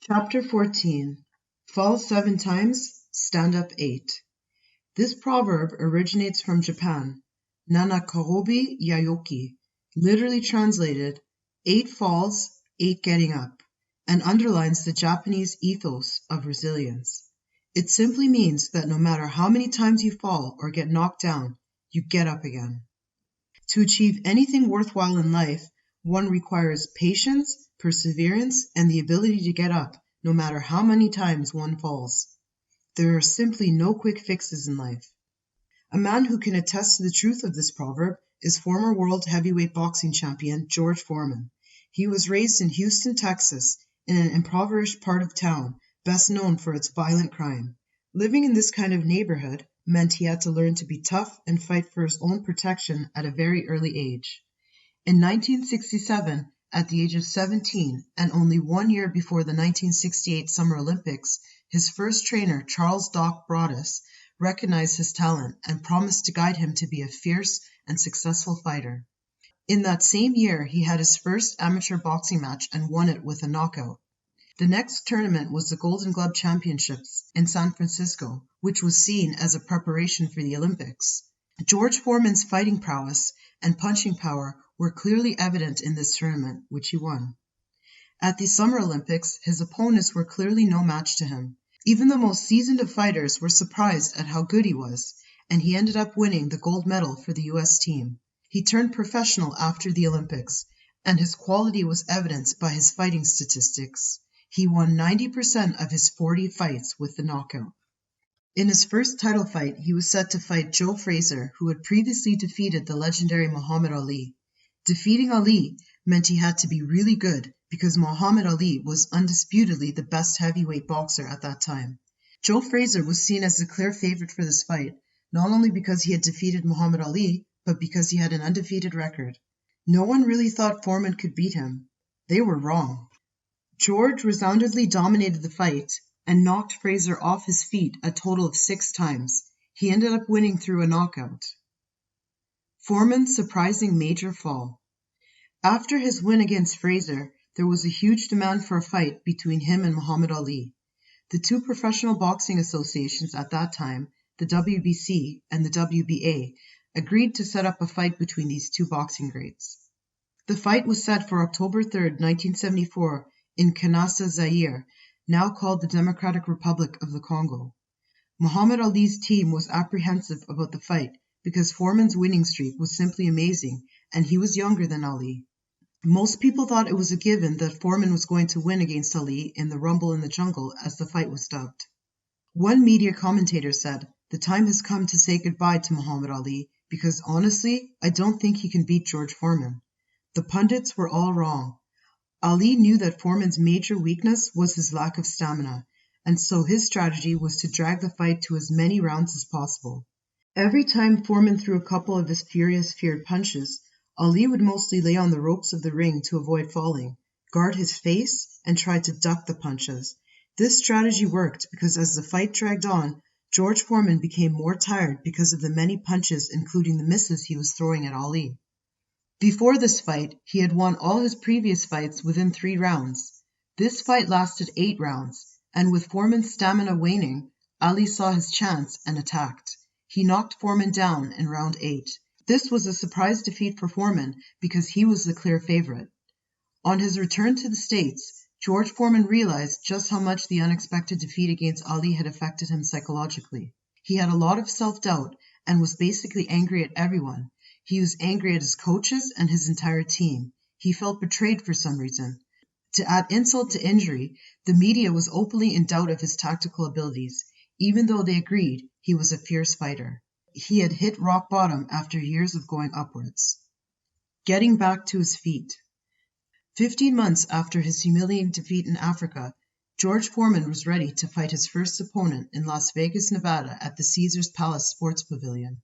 Chapter 14. Fall 7 times, stand up 8. This proverb originates from Japan, Nanakarobi Yayoki, literally translated, 8 falls, 8 getting up, and underlines the Japanese ethos of resilience. It simply means that no matter how many times you fall or get knocked down, you get up again. To achieve anything worthwhile in life, one requires patience, perseverance, and the ability to get up, no matter how many times one falls. There are simply no quick fixes in life. A man who can attest to the truth of this proverb is former world heavyweight boxing champion George Foreman. He was raised in Houston, Texas, in an impoverished part of town, best known for its violent crime. Living in this kind of neighborhood meant he had to learn to be tough and fight for his own protection at a very early age. In 1967, at the age of 17, and only 1 year before the 1968 Summer Olympics, his first trainer, Charles Doc Broaddus, recognized his talent and promised to guide him to be a fierce and successful fighter. In that same year, he had his first amateur boxing match and won it with a knockout. The next tournament was the Golden Glove Championships in San Francisco, which was seen as a preparation for the Olympics. George Foreman's fighting prowess and punching power were clearly evident in this tournament, which he won. At the Summer Olympics, his opponents were clearly no match to him. Even the most seasoned of fighters were surprised at how good he was, and he ended up winning the gold medal for the U.S. team. He turned professional after the Olympics, and his quality was evidenced by his fighting statistics. He won 90% of his 40 fights with the knockout. In his first title fight, he was set to fight Joe Frazier, who had previously defeated the legendary Muhammad Ali. Defeating Ali meant he had to be really good because Muhammad Ali was undisputedly the best heavyweight boxer at that time. Joe Frazier was seen as the clear favorite for this fight, not only because he had defeated Muhammad Ali, but because he had an undefeated record. No one really thought Foreman could beat him. They were wrong. George resoundingly dominated the fight and knocked Frazier off his feet a total of 6 times. He ended up winning through a knockout. Foreman's surprising major fall. After his win against Frazier, there was a huge demand for a fight between him and Muhammad Ali. The two professional boxing associations at that time, the WBC and the WBA, agreed to set up a fight between these two boxing greats. The fight was set for October 3, 1974, in Kinshasa, Zaire, now called the Democratic Republic of the Congo. Muhammad Ali's team was apprehensive about the fight because Foreman's winning streak was simply amazing, and he was younger than Ali. Most people thought it was a given that Foreman was going to win against Ali in the Rumble in the Jungle, as the fight was dubbed. One media commentator said, "The time has come to say goodbye to Muhammad Ali, because honestly, I don't think he can beat George Foreman." The pundits were all wrong. Ali knew that Foreman's major weakness was his lack of stamina, and so his strategy was to drag the fight to as many rounds as possible. Every time Foreman threw a couple of his furious, feared punches, Ali would mostly lay on the ropes of the ring to avoid falling, guard his face, and try to duck the punches. This strategy worked because as the fight dragged on, George Foreman became more tired because of the many punches, including the misses he was throwing at Ali. Before this fight, he had won all his previous fights within 3 rounds. This fight lasted 8 rounds, and with Foreman's stamina waning, Ali saw his chance and attacked. He knocked Foreman down in round 8. This was a surprise defeat for Foreman because he was the clear favorite. On his return to the States, George Foreman realized just how much the unexpected defeat against Ali had affected him psychologically. He had a lot of self-doubt and was basically angry at everyone. He was angry at his coaches and his entire team. He felt betrayed for some reason. To add insult to injury, the media was openly in doubt of his tactical abilities, even though they agreed he was a fierce fighter. He had hit rock bottom after years of going upwards. Getting back to his feet. 15 months after his humiliating defeat in Africa, George Foreman was ready to fight his first opponent in Las Vegas, Nevada at the Caesars Palace Sports Pavilion.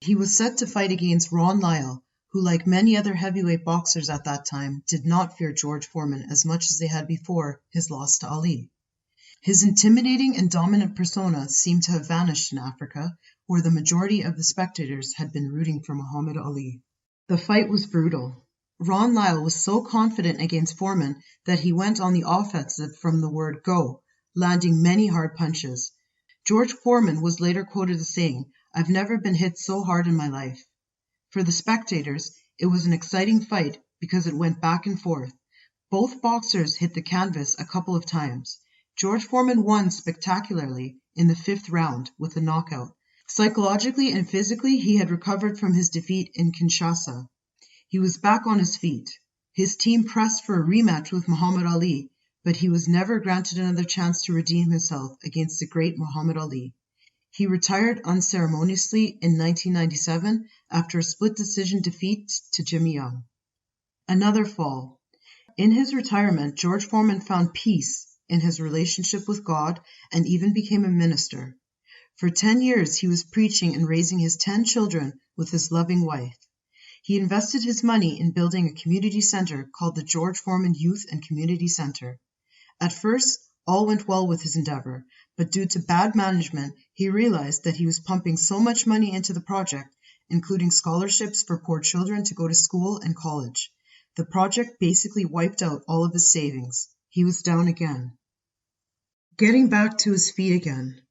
He was set to fight against Ron Lyle, who, like many other heavyweight boxers at that time, did not fear George Foreman as much as they had before his loss to Ali. His intimidating and dominant persona seemed to have vanished in Africa, where the majority of the spectators had been rooting for Muhammad Ali. The fight was brutal. Ron Lyle was so confident against Foreman that he went on the offensive from the word go, landing many hard punches. George Foreman was later quoted as saying, "I've never been hit so hard in my life." For the spectators, it was an exciting fight because it went back and forth. Both boxers hit the canvas a couple of times. George Foreman won spectacularly in the 5th round with a knockout. Psychologically and physically, he had recovered from his defeat in Kinshasa. He was back on his feet. His team pressed for a rematch with Muhammad Ali, but he was never granted another chance to redeem himself against the great Muhammad Ali. He retired unceremoniously in 1997 after a split decision defeat to Jimmy Young. Another fall. In his retirement, George Foreman found peace in his relationship with God and even became a minister. For 10 years, he was preaching and raising his 10 children with his loving wife. He invested his money in building a community center called the George Foreman Youth and Community Center. At first, all went well with his endeavor, but due to bad management, he realized that he was pumping so much money into the project, including scholarships for poor children to go to school and college. The project basically wiped out all of his savings. He was down again. Getting back to his feet again.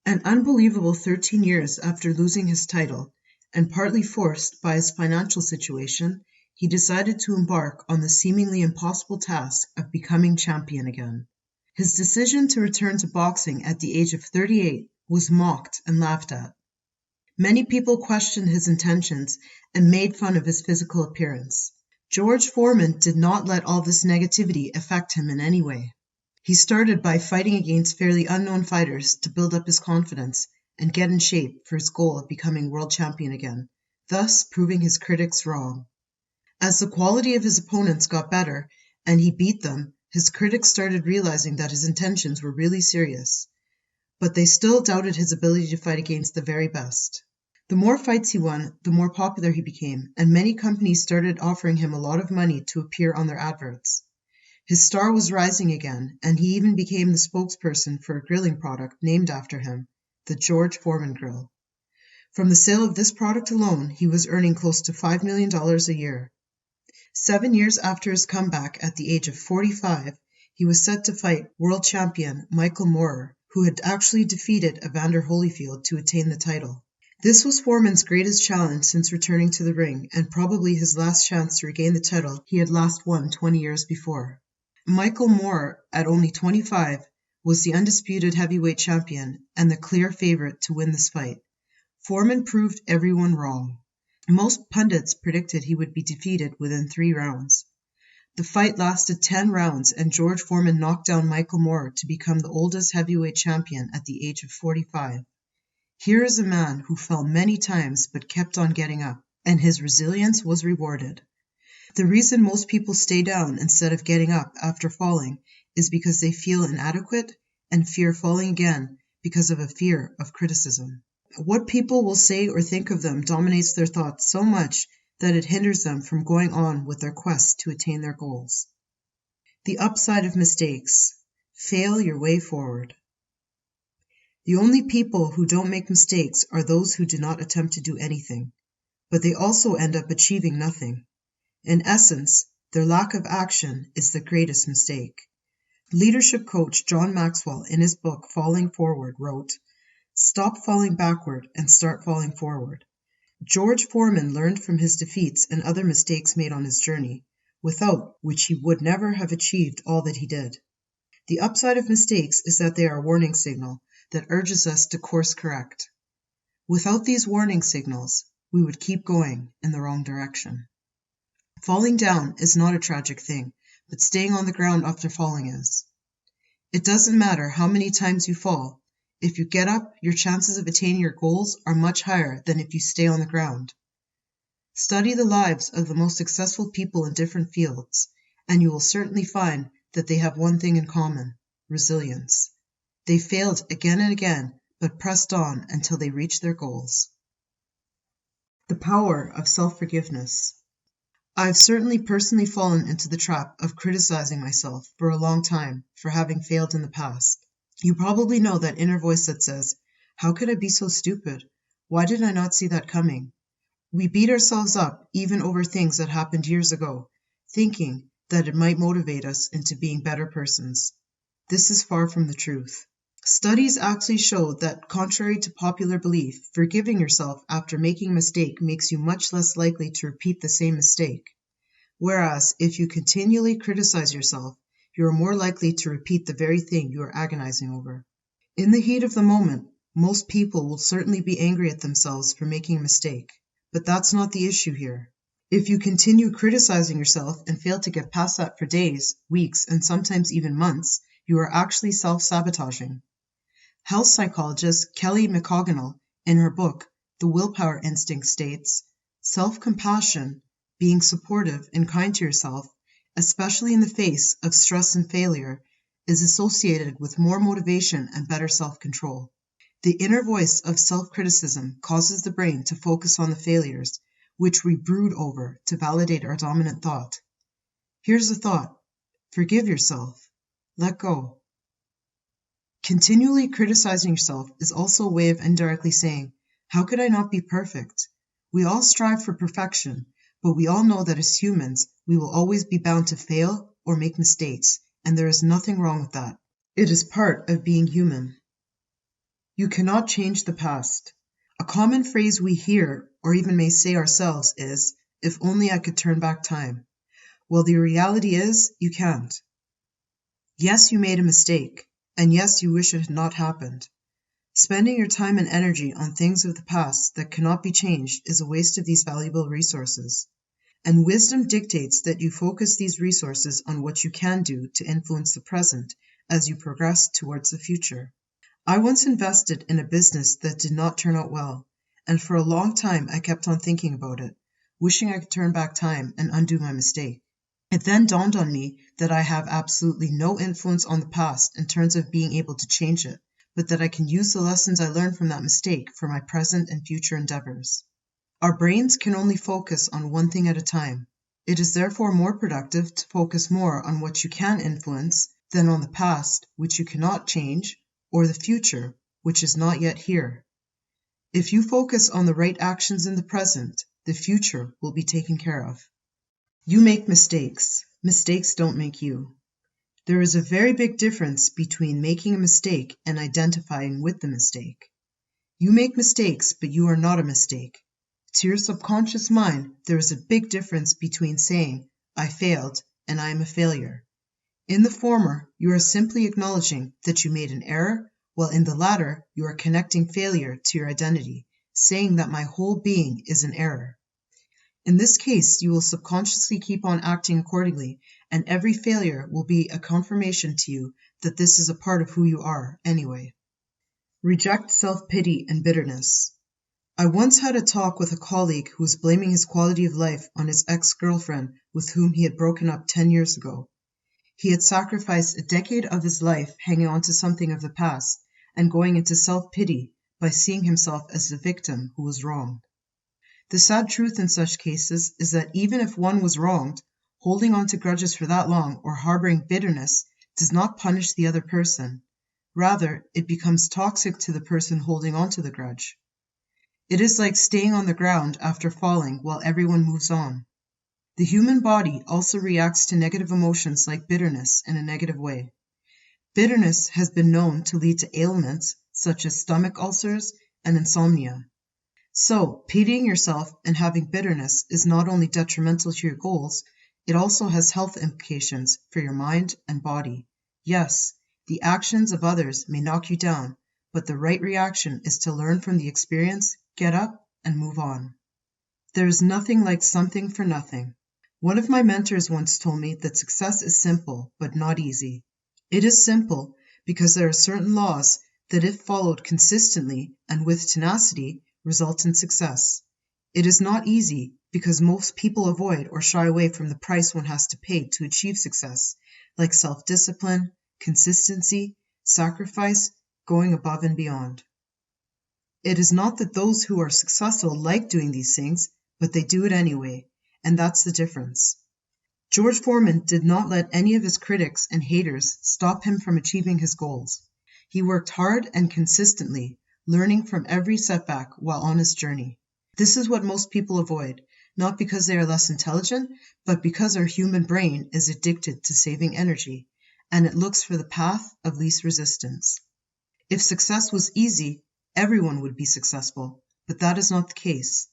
An unbelievable 13 years after losing his title, and partly forced by his financial situation, he decided to embark on the seemingly impossible task of becoming champion again. His decision to return to boxing at the age of 38 was mocked and laughed at. Many people questioned his intentions and made fun of his physical appearance. George Foreman did not let all this negativity affect him in any way. He started by fighting against fairly unknown fighters to build up his confidence and get in shape for his goal of becoming world champion again, thus proving his critics wrong. As the quality of his opponents got better and he beat them, his critics started realizing that his intentions were really serious. But they still doubted his ability to fight against the very best. The more fights he won, the more popular he became, and many companies started offering him a lot of money to appear on their adverts. His star was rising again, and he even became the spokesperson for a grilling product named after him, the George Foreman Grill. From the sale of this product alone, he was earning close to $5 million a year. 7 years after his comeback at the age of 45, he was set to fight world champion Michael Moorer, who had actually defeated Evander Holyfield to attain the title. This was Foreman's greatest challenge since returning to the ring, and probably his last chance to regain the title he had last won 20 years before. Michael Moorer, at only 25, was the undisputed heavyweight champion and the clear favorite to win this fight. Foreman proved everyone wrong. Most pundits predicted he would be defeated within 3 rounds. The fight lasted 10 rounds, and George Foreman knocked down Michael Moorer to become the oldest heavyweight champion at the age of 45. Here is a man who fell many times but kept on getting up, and his resilience was rewarded. The reason most people stay down instead of getting up after falling is because they feel inadequate and fear falling again because of a fear of criticism. What people will say or think of them dominates their thoughts so much that it hinders them from going on with their quest to attain their goals. The upside of mistakes. Fail your way forward. The only people who don't make mistakes are those who do not attempt to do anything, but they also end up achieving nothing. In essence, their lack of action is the greatest mistake. Leadership coach John Maxwell, in his book Falling Forward, wrote, "Stop falling backward and start falling forward." George Foreman learned from his defeats and other mistakes made on his journey, without which he would never have achieved all that he did. The upside of mistakes is that they are a warning signal that urges us to course correct. Without these warning signals, we would keep going in the wrong direction. Falling down is not a tragic thing, but staying on the ground after falling is. It doesn't matter how many times you fall. If you get up, your chances of attaining your goals are much higher than if you stay on the ground. Study the lives of the most successful people in different fields, and you will certainly find that they have one thing in common: resilience. They failed again and again, but pressed on until they reached their goals. The power of self-forgiveness. I have certainly personally fallen into the trap of criticizing myself for a long time for having failed in the past. You probably know that inner voice that says, "How could I be so stupid? Why did I not see that coming?" We beat ourselves up even over things that happened years ago, thinking that it might motivate us into being better persons. This is far from the truth. Studies actually show that, contrary to popular belief, forgiving yourself after making a mistake makes you much less likely to repeat the same mistake. Whereas, if you continually criticize yourself, you are more likely to repeat the very thing you are agonizing over. In the heat of the moment, most people will certainly be angry at themselves for making a mistake, but that's not the issue here. If you continue criticizing yourself and fail to get past that for days, weeks, and sometimes even months, you are actually self-sabotaging. Health psychologist Kelly McCogonell, in her book, The Willpower Instinct, states, self-compassion, being supportive and kind to yourself, especially in the face of stress and failure, is associated with more motivation and better self-control. The inner voice of self-criticism causes the brain to focus on the failures, which we brood over to validate our dominant thought. Here's the thought: forgive yourself. Let go. Continually criticizing yourself is also a way of indirectly saying, how could I not be perfect? We all strive for perfection, but we all know that as humans, we will always be bound to fail or make mistakes, and there is nothing wrong with that. It is part of being human. You cannot change the past. A common phrase we hear, or even may say ourselves, is, if only I could turn back time. Well, the reality is, you can't. Yes, you made a mistake, and yes, you wish it had not happened. Spending your time and energy on things of the past that cannot be changed is a waste of these valuable resources. And wisdom dictates that you focus these resources on what you can do to influence the present as you progress towards the future. I once invested in a business that did not turn out well, and for a long time I kept on thinking about it, wishing I could turn back time and undo my mistake. It then dawned on me that I have absolutely no influence on the past in terms of being able to change it, but that I can use the lessons I learned from that mistake for my present and future endeavors. Our brains can only focus on one thing at a time. It is therefore more productive to focus more on what you can influence than on the past, which you cannot change, or the future, which is not yet here. If you focus on the right actions in the present, the future will be taken care of. You make mistakes. Mistakes don't make you. There is a very big difference between making a mistake and identifying with the mistake. You make mistakes, but you are not a mistake. To your subconscious mind, there is a big difference between saying, I failed, and I am a failure. In the former, you are simply acknowledging that you made an error, while in the latter, you are connecting failure to your identity, saying that my whole being is an error. In this case, you will subconsciously keep on acting accordingly, and every failure will be a confirmation to you that this is a part of who you are anyway. Reject self-pity and bitterness. I once had a talk with a colleague who was blaming his quality of life on his ex-girlfriend with whom he had broken up 10 years ago. He had sacrificed a decade of his life hanging on to something of the past and going into self-pity by seeing himself as the victim who was wronged. The sad truth in such cases is that even if one was wronged, holding on to grudges for that long or harboring bitterness does not punish the other person. Rather, it becomes toxic to the person holding on to the grudge. It is like staying on the ground after falling while everyone moves on. The human body also reacts to negative emotions like bitterness in a negative way. Bitterness has been known to lead to ailments such as stomach ulcers and insomnia. So, pitying yourself and having bitterness is not only detrimental to your goals, it also has health implications for your mind and body. Yes, the actions of others may knock you down, but the right reaction is to learn from the experience, get up, and move on. There is nothing like something for nothing. One of my mentors once told me that success is simple, but not easy. It is simple because there are certain laws that, if followed consistently and with tenacity, result in success. It is not easy because most people avoid or shy away from the price one has to pay to achieve success, like self-discipline, consistency, sacrifice, going above and beyond. It is not that those who are successful like doing these things, but they do it anyway, and that's the difference. George Foreman did not let any of his critics and haters stop him from achieving his goals. He worked hard and consistently, learning from every setback while on his journey. This is what most people avoid. not because they are less intelligent, but because our human brain is addicted to saving energy, and it looks for the path of least resistance. If success was easy, everyone would be successful, but that is not the case.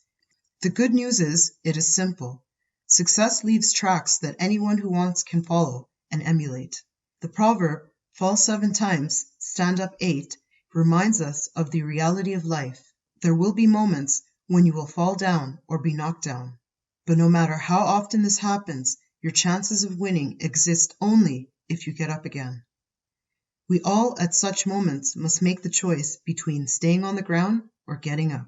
The good news is, it is simple. Success leaves tracks that anyone who wants can follow and emulate. The proverb, fall 7 times, stand up 8, reminds us of the reality of life. There will be moments when you will fall down or be knocked down. But no matter how often this happens, your chances of winning exist only if you get up again. We all at such moments must make the choice between staying on the ground or getting up.